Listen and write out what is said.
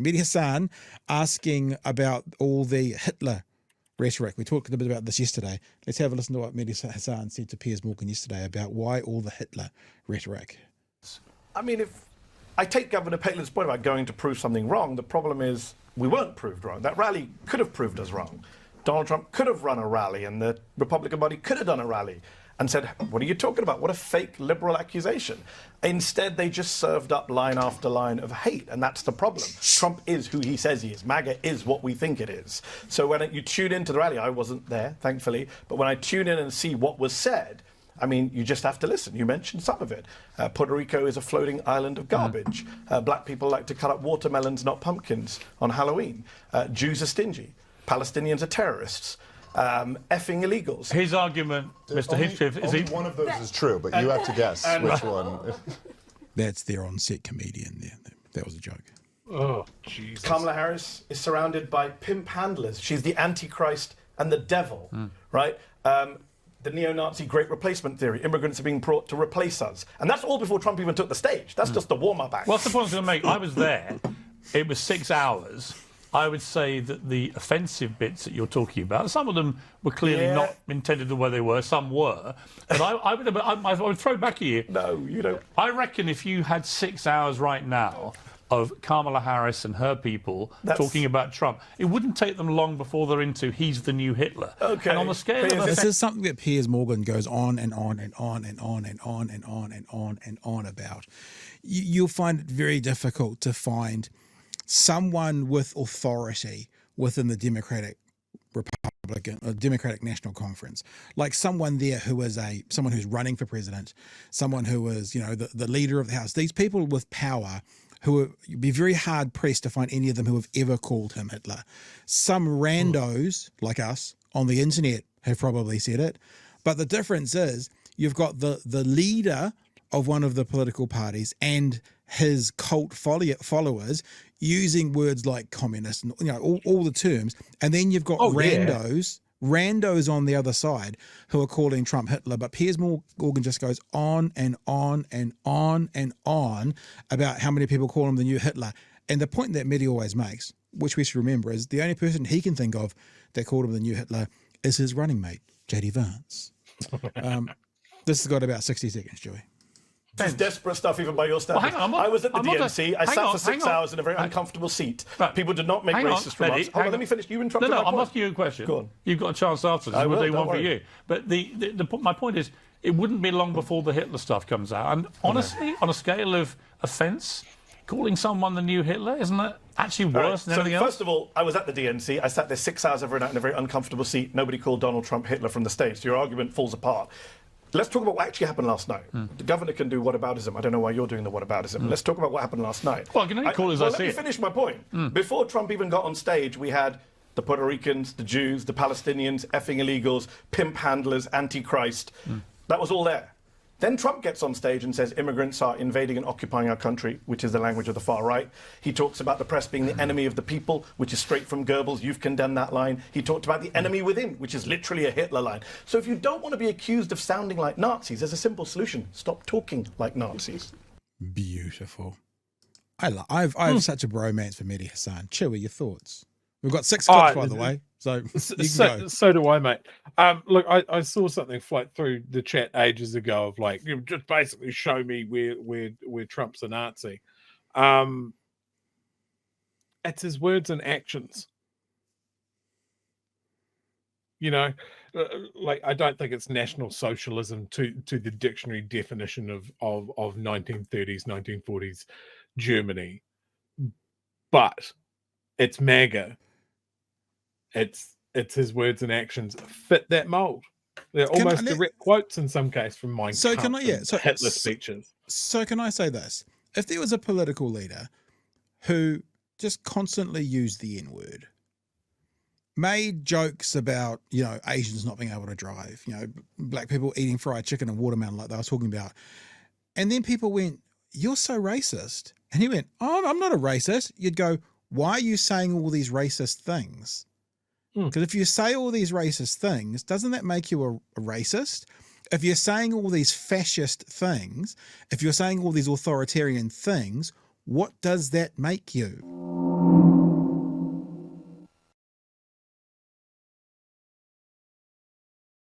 question. Mehdi Hasan asking about all the Hitler rhetoric. We talked a bit about this yesterday. Let's have a listen to what Mehdi Hasan said to Piers Morgan yesterday about why all the Hitler rhetoric. I mean, if I take Governor Patelin's point about going to prove something wrong, the problem is we weren't proved wrong. That rally could have proved us wrong. Donald Trump could have run a rally and the Republican Party could have done a rally and said, what are you talking about? What a fake liberal accusation. Instead, they just served up line after line of hate, and that's the problem. Trump is who he says he is. MAGA is what we think it is. So when you tune into the rally, I wasn't there, thankfully, but when I tune in and see what was said, I mean, you just have to listen. You mentioned some of it. Puerto Rico is a floating island of garbage. Black people like to cut up watermelons, not pumpkins, on Halloween. Jews are stingy. Palestinians are terrorists. Effing illegals. His argument, Mr. Hinchcliffe, is only one of those is true, but you have to guess which one. That's their on-set comedian there. That was a joke. Oh, Jesus. Kamala Harris is surrounded by pimp handlers. She's the Antichrist and the devil, right? The neo-Nazi great replacement theory. Immigrants are being brought to replace us. And that's all before Trump even took the stage. That's just the warm-up act. What's the point I was going to make? I was there. It was 6 hours. I would say that the offensive bits that you're talking about, some of them were clearly not intended the way they were, some were. But I would throw back at you. No, you don't. I reckon if you had 6 hours right now of Kamala Harris and her people talking about Trump, it wouldn't take them long before they're into he's the new Hitler. Okay. And on the scale of this is something that Piers Morgan goes on and on and on and on and on and on and on and on about. You'll find it very difficult to find someone with authority within the Democratic National Conference, like someone there who is someone who's running for president, someone who is, the leader of the House. These people with power who would be very hard pressed to find any of them who have ever called him Hitler. Some randos like us on the internet have probably said it, but the difference is you've got the leader of one of the political parties and his cult followers using words like communist and all the terms, and then you've got randos on the other side who are calling Trump Hitler. But Piers Morgan just goes on and on and on and on about how many people call him the new Hitler. And the point that Mehdi always makes, which we should remember, is the only person he can think of that called him the new Hitler is his running mate, J.D. Vance. This has got about 60 seconds, Joey. This is desperate stuff even by your standards. Well, I was at the DNC. I sat for 6 hours in a very uncomfortable seat. Right. People did not make racist remarks. Hold on, let me finish. You interrupted my point. I'm asking you a question. Go on. You've got a chance after this. We'll do one for you. But my point is, it wouldn't be long before the Hitler stuff comes out. And honestly, on a scale of offence, calling someone the new Hitler, isn't that actually worse than anything else? First of all, I was at the DNC. I sat there 6 hours every night in a very uncomfortable seat. Nobody called Donald Trump Hitler from the stage. So your argument falls apart. Let's talk about what actually happened last night. The governor can do whataboutism. I don't know why you're doing the whataboutism. Let's talk about what happened last night. Well, I can only call it as I see it. Let me finish my point. Before Trump even got on stage, we had the Puerto Ricans, the Jews, the Palestinians, effing illegals, pimp handlers, Antichrist. That was all there. Then Trump gets on stage and says immigrants are invading and occupying our country, which is the language of the far right. He talks about the press being the enemy of the people, which is straight from Goebbels. You've condemned that line. He talked about the enemy within, which is literally a Hitler line. So if you don't want to be accused of sounding like Nazis, there's a simple solution. Stop talking like Nazis. Beautiful. I've such a bromance for Mehdi Hasan. Chewy, your thoughts? We've got 6 clips, by the way. So you can go. So do I, mate. Look, I saw something float through the chat ages ago of like, just basically show me where Trump's a Nazi. It's his words and actions. Like I don't think it's National Socialism to the dictionary definition of 1930s, 1940s Germany, but it's MAGA. It's his words and actions fit that mold. They're almost direct quotes in some case from Mein Kampf and Hitler speeches. So can I say this? If there was a political leader who just constantly used the N-word, made jokes about, Asians not being able to drive, black people eating fried chicken and watermelon like they were talking about, and then people went, "You're so racist," and he went, "Oh, I'm not a racist." You'd go, "Why are you saying all these racist things?" Because if you say all these racist things, doesn't that make you a racist? If you're saying all these fascist things, if you're saying all these authoritarian things, what does that make you?